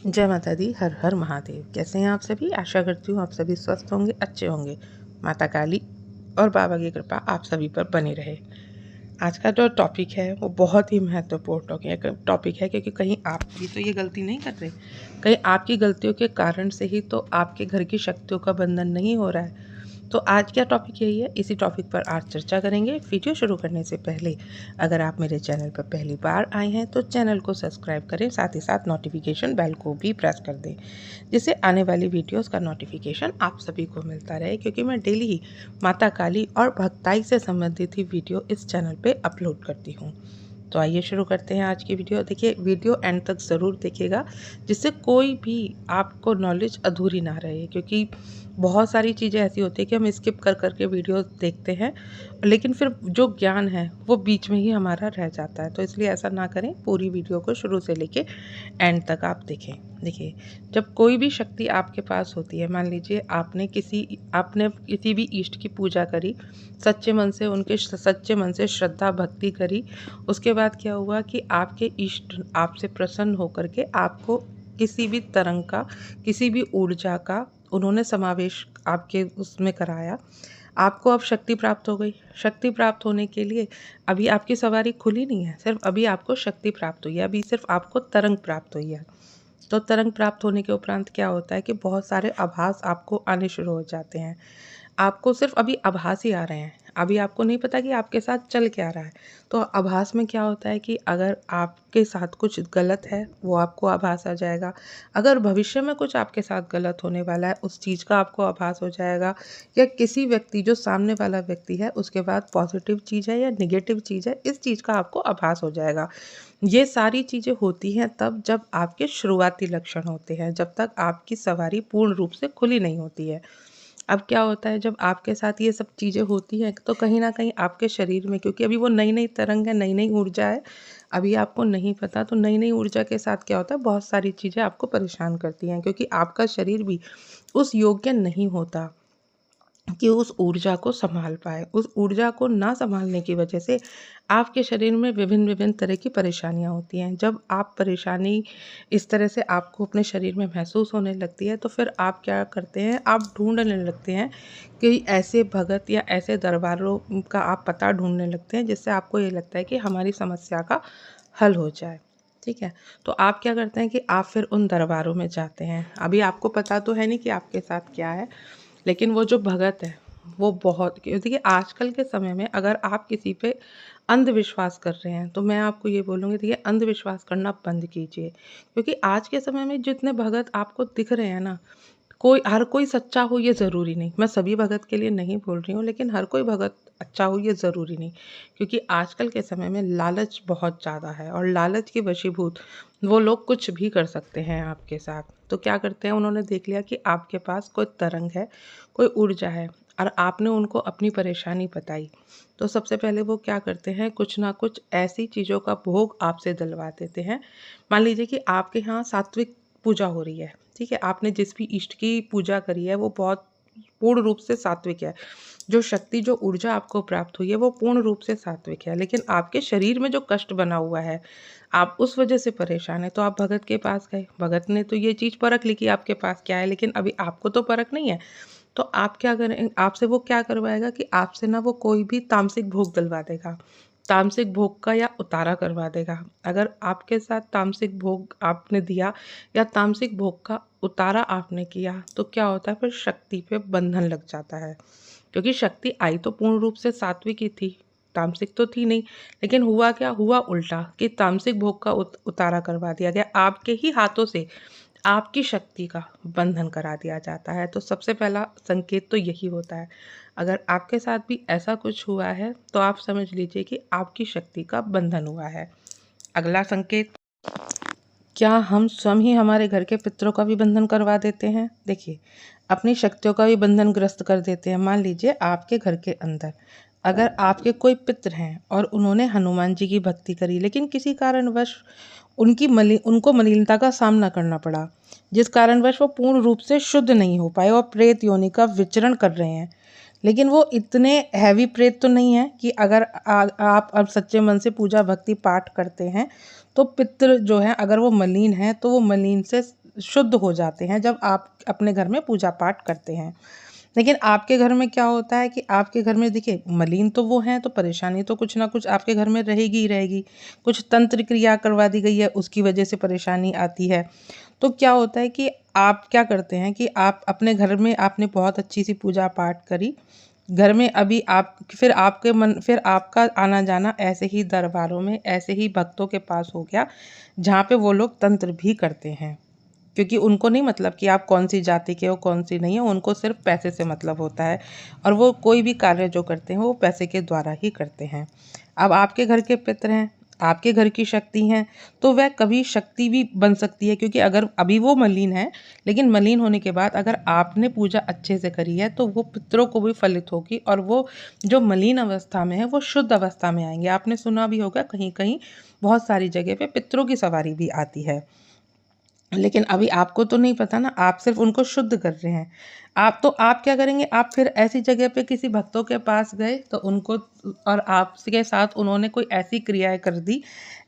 जय माता दी। हर हर महादेव। कैसे हैं आप सभी? आशा करती हूँ आप सभी स्वस्थ होंगे, अच्छे होंगे। माता काली और बाबा की कृपा आप सभी पर बनी रहे। आज का जो टॉपिक है वो बहुत ही महत्वपूर्ण टॉपिक है, क्योंकि कहीं आप भी तो ये गलती नहीं कर रहे, कहीं आपकी गलतियों के कारण से ही तो आपके घर की शक्तियों का बंधन नहीं हो रहा है। तो आज का टॉपिक यही है, इसी टॉपिक पर आज चर्चा करेंगे। वीडियो शुरू करने से पहले अगर आप मेरे चैनल पर पहली बार आए हैं तो चैनल को सब्सक्राइब करें, साथ ही साथ नोटिफिकेशन बेल को भी प्रेस कर दें, जिससे आने वाली वीडियोस का नोटिफिकेशन आप सभी को मिलता रहे, क्योंकि मैं डेली ही माता काली और भक्ताई से संबंधित ही वीडियो इस चैनल पर अपलोड करती हूँ। तो आइए शुरू करते हैं आज की वीडियो। देखिए, वीडियो एंड तक ज़रूर देखिएगा, जिससे कोई भी आपको नॉलेज अधूरी ना रहे, क्योंकि बहुत सारी चीज़ें ऐसी होती है कि हम स्किप कर करके वीडियो देखते हैं, लेकिन फिर जो ज्ञान है वो बीच में ही हमारा रह जाता है। तो इसलिए ऐसा ना करें, पूरी वीडियो को शुरू से लेके एंड तक आप देखें। देखिए, जब कोई भी शक्ति आपके पास होती है, मान लीजिए आपने किसी भी इष्ट की पूजा करी, सच्चे मन से उनके सच्चे मन से श्रद्धा भक्ति करी, उसके बाद क्या हुआ कि आपके इष्ट आपसे प्रसन्न होकर के आपको किसी भी तरंग का, किसी भी ऊर्जा का उन्होंने समावेश आपके उसमें कराया, आपको अब शक्ति प्राप्त हो गई। शक्ति प्राप्त होने के लिए अभी आपकी सवारी खुली नहीं है, सिर्फ अभी आपको शक्ति प्राप्त हुई है, अभी सिर्फ आपको तरंग प्राप्त हुई है। तो तरंग प्राप्त होने के उपरांत क्या होता है कि बहुत सारे आभास आपको आने शुरू हो जाते हैं। आपको सिर्फ अभी आभास ही आ रहे हैं, अभी आपको नहीं पता कि आपके साथ चल क्या रहा है। तो आभास में क्या होता है कि अगर आपके साथ कुछ गलत है वो आपको आभास आ जाएगा, अगर भविष्य में कुछ आपके साथ गलत होने वाला है उस चीज़ का आपको आभास हो जाएगा, या किसी व्यक्ति जो सामने वाला व्यक्ति है उसके बाद पॉजिटिव चीज़ है या निगेटिव चीज़ है, इस चीज़ का आपको आभास हो जाएगा। ये सारी चीज़ें होती हैं तब जब आपके शुरुआती लक्षण होते हैं, जब तक आपकी सवारी पूर्ण रूप से खुली नहीं होती है। अब क्या होता है, जब आपके साथ ये सब चीज़ें होती हैं तो कहीं न कहीं आपके शरीर में, क्योंकि अभी वो नई-नई तरंग है, नई-नई ऊर्जा है, अभी आपको नहीं पता, तो नई-नई ऊर्जा के साथ क्या होता है, बहुत सारी चीज़ें आपको परेशान करती हैं, क्योंकि आपका शरीर भी उस योग्य नहीं होता कि उस ऊर्जा को सँभाल पाए। उस ऊर्जा को ना सँभालने की वजह से आपके शरीर में विभिन्न-विभिन्न तरह की परेशानियाँ होती हैं। जब आप परेशानी इस तरह से आपको अपने शरीर में महसूस होने लगती है, तो फिर आप क्या करते हैं, आप ढूँढने लगते हैं कि ऐसे भगत या ऐसे दरबारों का आप पता ढूँढने लगते हैं, जिससे आपको ये लगता है कि हमारी समस्या का हल हो जाए। ठीक है? तो आप क्या करते हैं कि आप फिर उन दरबारों में जाते हैं। अभी आपको पता तो है नहीं कि आपके साथ क्या है, लेकिन वो जो भगत है वो बहुत, देखिए आजकल के समय में अगर आप किसी पे अंधविश्वास कर रहे हैं तो मैं आपको ये बोलूँगी, देखिए अंधविश्वास करना बंद कीजिए, क्योंकि आज के समय में जितने भगत आपको दिख रहे हैं ना, हर कोई सच्चा हो ये ज़रूरी नहीं। मैं सभी भगत के लिए नहीं बोल रही हूँ, लेकिन हर कोई भगत अच्छा हो ये ज़रूरी नहीं, क्योंकि आजकल के समय में लालच बहुत ज़्यादा है और लालच के वशीभूत वो लोग कुछ भी कर सकते हैं आपके साथ। तो क्या करते हैं, उन्होंने देख लिया कि आपके पास कोई तरंग है, कोई ऊर्जा है, और आपने उनको अपनी परेशानी बताई, तो सबसे पहले वो क्या करते हैं, कुछ ना कुछ ऐसी चीज़ों का भोग आपसे दिलवा देते हैं। मान लीजिए कि आपके यहाँ सात्विक पूजा हो रही है, ठीक है, आपने जिस भी इष्ट की पूजा करी है वो बहुत पूर्ण रूप से सात्विक है, जो शक्ति जो ऊर्जा आपको प्राप्त हुई है वो पूर्ण रूप से सात्विक है, लेकिन आपके शरीर में जो कष्ट बना हुआ है, आप उस वजह से परेशान है, तो आप भगत के पास गए, भगत ने तो ये चीज़ परख ली कि आपके पास क्या है, लेकिन अभी आपको तो परख नहीं है। तो आप क्या करें, आपसे वो क्या करवाएगा कि आपसे ना वो कोई भी तामसिक भोग दिलवा देगा, तामसिक भोग का या उतारा करवा देगा। अगर आपके साथ तामसिक भोग आपने दिया या तामसिक भोग का उतारा आपने किया, तो क्या होता है, फिर शक्ति पे बंधन लग जाता है, क्योंकि शक्ति आई तो पूर्ण रूप से सात्विक ही थी, तामसिक तो थी नहीं। लेकिन हुआ क्या, हुआ उल्टा कि तामसिक भोग का उतारा करवा दिया गया, आपके ही हाथों से आपकी शक्ति का बंधन करा दिया जाता है। तो सबसे पहला संकेत तो यही होता है। अगर आपके साथ भी ऐसा कुछ हुआ है तो आप समझ लीजिए कि आपकी शक्ति का बंधन हुआ है। अगला संकेत, क्या हम स्वयं ही हमारे घर के पितरों का भी बंधन करवा देते हैं? देखिए, अपनी शक्तियों का भी बंधन ग्रस्त कर देते हैं। मान लीजिए आपके घर के अंदर अगर आपके कोई पितर हैं और उन्होंने हनुमान जी की भक्ति करी, लेकिन किसी कारणवश उनको मलिनता का सामना करना पड़ा, जिस कारणवश वो पूर्ण रूप से शुद्ध नहीं हो पाए और प्रेत योनि का विचरण कर रहे हैं, लेकिन वो इतने हैवी प्रेत तो नहीं है कि अगर आप अब सच्चे मन से पूजा भक्ति पाठ करते हैं तो पितृ जो है, अगर वो मलिन है तो वो मलिन से शुद्ध हो जाते हैं जब आप अपने घर में पूजा पाठ करते हैं। लेकिन आपके घर में क्या होता है कि आपके घर में देखिए मलिन तो वो हैं, तो परेशानी तो कुछ ना कुछ आपके घर में रहेगी ही रहेगी। कुछ तंत्र क्रिया करवा दी गई है, उसकी वजह से परेशानी आती है। तो क्या होता है कि आप क्या करते हैं कि आप अपने घर में आपने बहुत अच्छी सी पूजा पाठ करी, घर में अभी आप फिर आपका आना जाना ऐसे ही दरबारों में, ऐसे ही भक्तों के पास हो गया, जहाँ पे वो लोग तंत्र भी करते हैं। क्योंकि उनको नहीं मतलब कि आप कौन सी जाति के हो कौन सी नहीं हो, उनको सिर्फ पैसे से मतलब होता है और वो कोई भी कार्य जो करते हैं वो पैसे के द्वारा ही करते हैं। अब आपके घर के पितर हैं, आपके घर की शक्ति हैं, तो वह कभी शक्ति भी बन सकती है, क्योंकि अगर अभी वो मलिन है, लेकिन मलिन होने के बाद अगर आपने पूजा अच्छे से करी है तो वो पितरों को भी फलित होगी और वो जो मलिन अवस्था में है वो शुद्ध अवस्था में आएंगे। आपने सुना भी होगा कहीं कहीं बहुत सारी जगह पे पितरों की सवारी भी आती है, लेकिन अभी आपको तो नहीं पता ना, आप सिर्फ उनको शुद्ध कर रहे हैं। आप क्या करेंगे, आप फिर ऐसी जगह पे किसी भक्तों के पास गए तो उनको और आपके साथ उन्होंने कोई ऐसी क्रियाएं कर दी,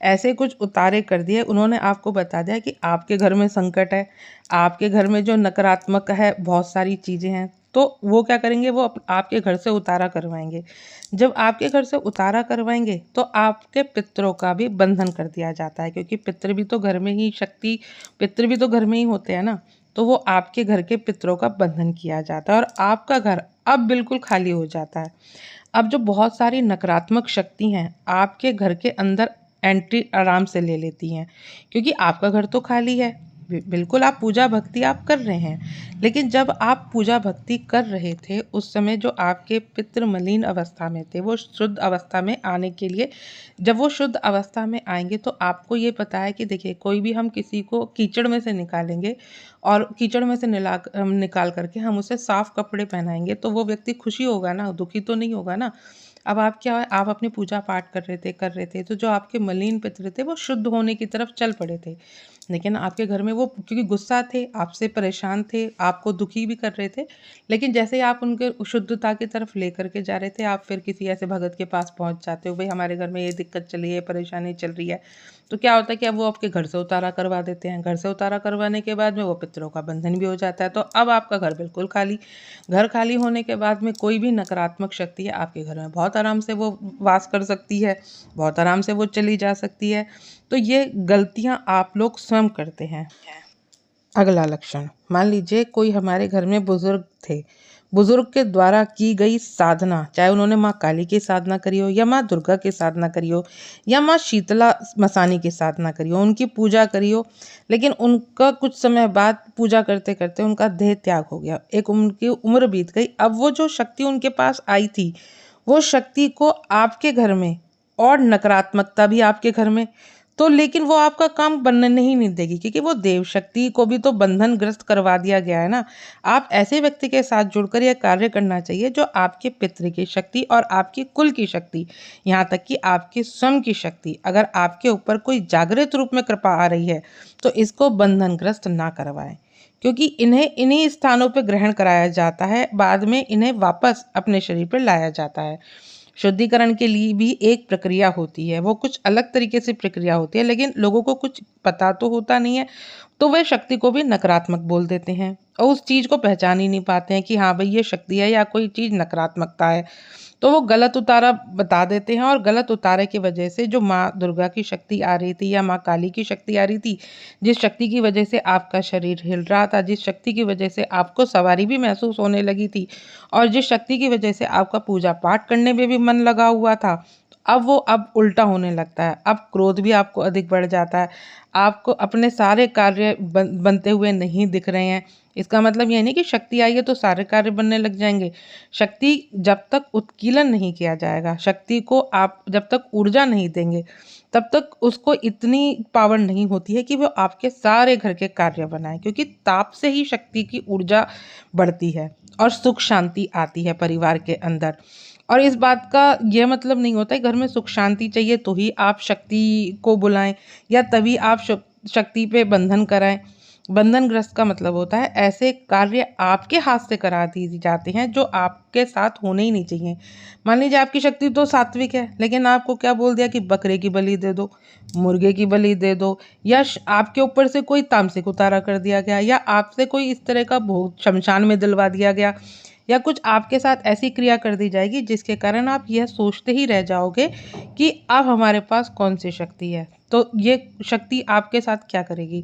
ऐसे कुछ उतारे कर दिए, उन्होंने आपको बता दिया कि आपके घर में संकट है, आपके घर में जो नकारात्मक है बहुत सारी चीज़ें हैं, तो वो क्या करेंगे, वो आपके घर से उतारा करवाएंगे। जब आपके घर से उतारा करवाएंगे तो आपके पितरों का भी बंधन कर दिया जाता है, क्योंकि पितर भी तो घर में ही पितर भी तो घर में ही होते हैं ना, तो वो आपके घर के पितरों का बंधन किया जाता है और आपका घर अब बिल्कुल खाली हो जाता है। अब जो बहुत सारी नकारात्मक शक्ति हैं आपके घर के अंदर एंट्री आराम से ले लेती हैं, क्योंकि आपका घर तो खाली है। बिल्कुल आप पूजा भक्ति आप कर रहे हैं, लेकिन जब आप पूजा भक्ति कर रहे थे उस समय जो आपके पितृ मलिन अवस्था में थे वो शुद्ध अवस्था में आने के लिए, जब वो शुद्ध अवस्था में आएंगे तो आपको ये पता है कि देखिए कोई भी हम किसी को कीचड़ में से निकालेंगे और कीचड़ में से निकाल करके हम उसे साफ कपड़े पहनाएंगे तो वो व्यक्ति खुशी होगा ना, दुखी तो नहीं होगा ना। अब आप क्या है, आप अपनी पूजा पाठ कर रहे थे तो जो आपके मलिन पितर थे वो शुद्ध होने की तरफ चल पड़े थे, लेकिन आपके घर में वो क्योंकि गुस्सा थे, आपसे परेशान थे, आपको दुखी भी कर रहे थे, लेकिन जैसे ही आप उनके शुद्धता की तरफ लेकर के जा रहे थे, आप फिर किसी ऐसे भगत के पास पहुंच जाते हो, भाई हमारे घर में ये दिक्कत चली है, परेशानी चल रही है, तो क्या होता है कि अब वो आपके घर से उतारा करवा देते हैं। घर से उतारा करवाने के बाद में वो पितरों का बंधन भी हो जाता है, तो अब आपका घर बिल्कुल खाली। घर खाली होने के बाद में कोई भी नकारात्मक शक्ति है आपके घर में बहुत आराम से वो वास कर सकती है, बहुत आराम से वो चली जा सकती है। तो ये गलतियाँ आप लोग स्वयं करते हैं। अगला लक्षण, मान लीजिए कोई हमारे घर में बुजुर्ग थे, बुजुर्ग के द्वारा की गई साधना, चाहे उन्होंने माँ काली की साधना करी हो या माँ दुर्गा की साधना करी हो या माँ शीतला मसानी की साधना करी हो, उनकी पूजा करी हो, लेकिन उनका कुछ समय बाद पूजा करते करते उनका देह त्याग हो गया, एक उनकी उम्र बीत गई। अब वो जो शक्ति उनके पास आई थी वो शक्ति को आपके घर में और नकारात्मकता भी आपके घर में, तो लेकिन वो आपका काम बनने नहीं देगी, क्योंकि वो देव शक्ति को भी तो बंधन ग्रस्त करवा दिया गया है ना। आप ऐसे व्यक्ति के साथ जुड़कर यह कार्य करना चाहिए जो आपके पितृ की शक्ति और आपकी कुल की शक्ति, यहाँ तक कि आपकी स्वयं की शक्ति, अगर आपके ऊपर कोई जागृत रूप में कृपा आ रही है तो इसको बंधन ग्रस्त ना करवाएं, क्योंकि इन्हें इन्हीं स्थानों पर ग्रहण कराया जाता है, बाद में इन्हें वापस अपने शरीर पर लाया जाता है। शुद्धिकरण के लिए भी एक प्रक्रिया होती है, वो कुछ अलग तरीके से प्रक्रिया होती है, लेकिन लोगों को कुछ पता तो होता नहीं है, तो वे शक्ति को भी नकारात्मक बोल देते हैं और उस चीज़ को पहचान ही नहीं पाते हैं कि हाँ भाई ये शक्ति है या कोई चीज़ नकारात्मकता है, तो वो गलत उतारा बता देते हैं और गलत उतारे की वजह से जो माँ दुर्गा की शक्ति आ रही थी या माँ काली की शक्ति आ रही थी, जिस शक्ति की वजह से आपका शरीर हिल रहा था, जिस शक्ति की वजह से आपको सवारी भी महसूस होने लगी थी और जिस शक्ति की वजह से आपका पूजा पाठ करने में भी मन लगा हुआ था, अब उल्टा होने लगता है। अब क्रोध भी आपको अधिक बढ़ जाता है, आपको अपने सारे कार्य बनते हुए नहीं दिख रहे हैं। इसका मतलब ये नहीं कि शक्ति आई है तो सारे कार्य बनने लग जाएंगे। शक्ति जब तक उत्कीलन नहीं किया जाएगा, शक्ति को आप जब तक ऊर्जा नहीं देंगे तब तक उसको इतनी पावर नहीं होती है कि वो आपके सारे घर के कार्य बनाए, क्योंकि ताप से ही शक्ति की ऊर्जा बढ़ती है और सुख शांति आती है परिवार के अंदर। और इस बात का यह मतलब नहीं होता है घर में सुख शांति चाहिए तो ही आप शक्ति को बुलाएं या तभी आप शक्ति पे बंधन कराएं। बंधनग्रस्त का मतलब होता है ऐसे कार्य आपके हाथ से करा दी जाते हैं जो आपके साथ होने ही नहीं चाहिए। मान लीजिए आपकी शक्ति तो सात्विक है, लेकिन आपको क्या बोल दिया कि बकरे की बलि दे दो, मुर्गे की बलि दे दो, या आपके ऊपर से कोई तामसिक उतारा कर दिया गया, या आपसे कोई इस तरह का भोग शमशान में दिलवा दिया गया, या कुछ आपके साथ ऐसी क्रिया कर दी जाएगी जिसके कारण आप यह सोचते ही रह जाओगे कि अब हमारे पास कौन सी शक्ति है। तो ये शक्ति आपके साथ क्या करेगी?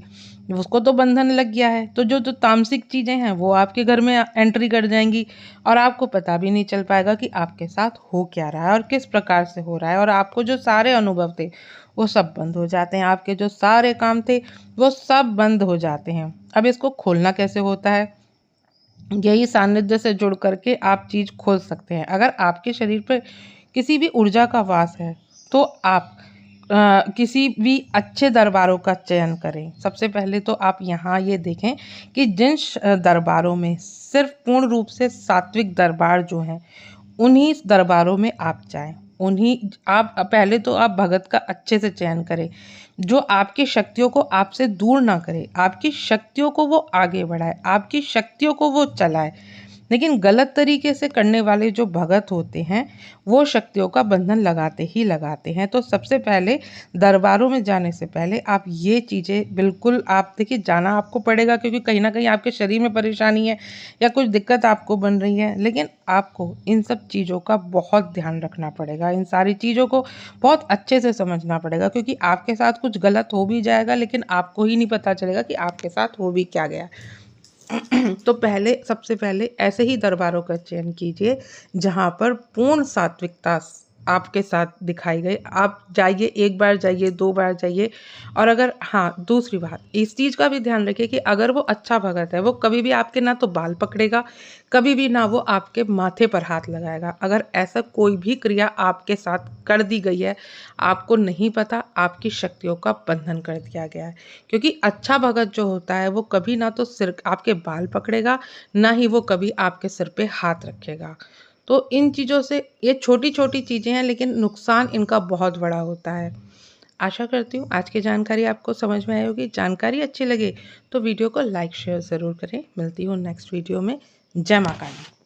उसको तो बंधन लग गया है, तो जो जो तामसिक चीज़ें हैं वो आपके घर में एंट्री कर जाएंगी और आपको पता भी नहीं चल पाएगा कि आपके साथ हो क्या रहा है और किस प्रकार से हो रहा है। और आपको जो सारे अनुभव थे वो सब बंद हो जाते हैं, आपके जो सारे काम थे वो सब बंद हो जाते हैं। अब इसको खोलना कैसे होता है? यही सानिध्य से जुड़ करके आप चीज़ खोल सकते हैं। अगर आपके शरीर पर किसी भी ऊर्जा का वास है तो आप किसी भी अच्छे दरबारों का चयन करें। सबसे पहले तो आप यहाँ ये देखें कि जिन दरबारों में सिर्फ पूर्ण रूप से सात्विक दरबार जो हैं उन्हीं दरबारों में आप जाएं। उन्हीं आप पहले तो आप भगत का अच्छे से चयन करें जो आपकी शक्तियों को आपसे दूर ना करे, आपकी शक्तियों को वो आगे बढ़ाए, आपकी शक्तियों को वो चलाए। लेकिन गलत तरीके से करने वाले जो भगत होते हैं वो शक्तियों का बंधन लगाते ही लगाते हैं। तो सबसे पहले दरबारों में जाने से पहले आप ये चीज़ें बिल्कुल आप देखिए जाना आपको पड़ेगा, क्योंकि कहीं ना कहीं आपके शरीर में परेशानी है या कुछ दिक्कत आपको बन रही है। लेकिन आपको इन सब चीज़ों का बहुत ध्यान रखना पड़ेगा, इन सारी चीज़ों को बहुत अच्छे से समझना पड़ेगा, क्योंकि आपके साथ कुछ गलत हो भी जाएगा लेकिन आपको ही नहीं पता चलेगा कि आपके साथ हो भी क्या गया। तो सबसे पहले ऐसे ही दरबारों का चयन कीजिए जहाँ पर पूर्ण सात्विकता आपके साथ दिखाई गई। आप जाइए, एक बार जाइए, 2 बार जाइए। और अगर हाँ, दूसरी बात इस चीज़ का भी ध्यान रखिए कि अगर वो अच्छा भगत है वो कभी भी आपके ना तो बाल पकड़ेगा, कभी भी ना वो आपके माथे पर हाथ लगाएगा। अगर ऐसा कोई भी क्रिया आपके साथ कर दी गई है, आपको नहीं पता, आपकी शक्तियों का बंधन कर दिया गया है। क्योंकि अच्छा भगत जो होता है वो कभी ना तो सिर आपके बाल पकड़ेगा, ना ही वो कभी आपके सिर पे हाथ रखेगा। तो इन चीज़ों से, ये छोटी छोटी चीज़ें हैं लेकिन नुकसान इनका बहुत बड़ा होता है। आशा करती हूँ आज की जानकारी आपको समझ में आई होगी। जानकारी अच्छी लगे तो वीडियो को लाइक शेयर ज़रूर करें। मिलती हूँ नेक्स्ट वीडियो में। जय मां काली।